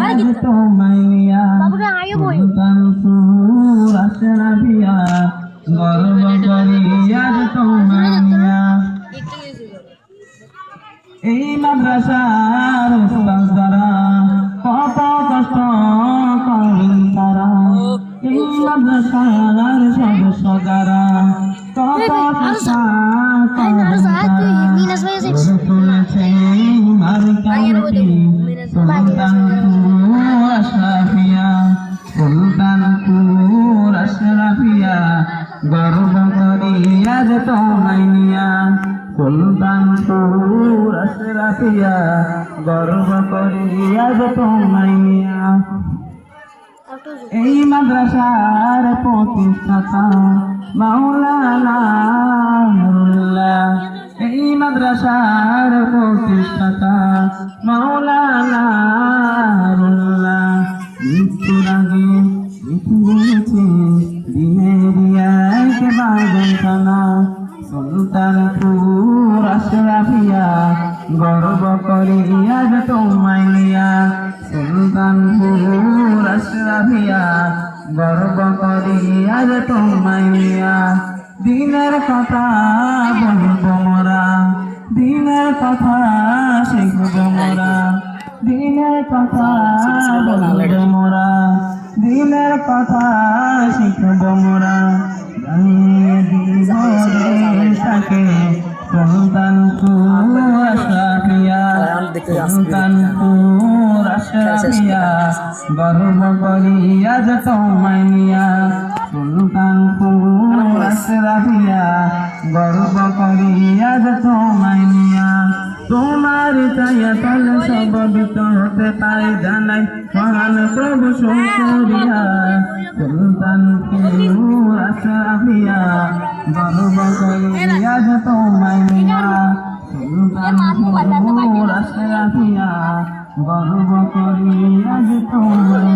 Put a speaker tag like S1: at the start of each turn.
S1: আজ তোমায় নিয়া সুলতানপুর আশরাফিয়া গর্ব করি আজ তোমায় নিয়া। এই মাদ্রাসার উস্তাদ যারা কত কষ্ট করেন তারা, এই মাদ্রাসার সদস্য যারা কত কষ্ট করেন তারা, সুলতানপুর আশরাফিয়া সুলতানপুর আশরাফিয়া গর্ব করি আজ তোমায় নিয়া। সুলতানপুর আশরাফিয়া গর্ব করি আজ তোমায় নিয়া। এই মাদ্রাসার প্রতিষ্ঠাতা মাওলানা নুরুল্লাহ, এই মাদ্রাসার প্রতিষ্ঠাতা মাওলানা নুরুল্লাহ মৃত্যুর আগে মৃত্যু দিনের এক বাগনখানা। সুলতানপুর আশরাফিয়া গর্ব করি আজ তোমায় নিয়া। সুলতানপুর আশরাফিয়া গর্ব করি আজ তোমায় নিয়া। দিনের কথা বলবো মোরা, দিনের কথা শিখব মোরা, দিনের কথা বলবো মোরা, দিনের কথা শিখব মোরা। জানিয়ে দিব দেশটাকে সুলতানপুর আশরাফিয়া সুলতানপুর আশরাফিয়া গর্ব করি আজ তোমায় নিয়া। সুলতানপুর আশরাফিয়া গর্ব করি আজ তোমায় নিয়া। তোমার চায়াতল সববিত হতে পাই জানাই মহান প্রভু শুকরিয়া। সুলতানপুর আশরাফিয়া গর্ব করি আজ তোমায় নিয়া। সুলতানপুর আশরাফিয়া গর্ব করি আজ তোমায়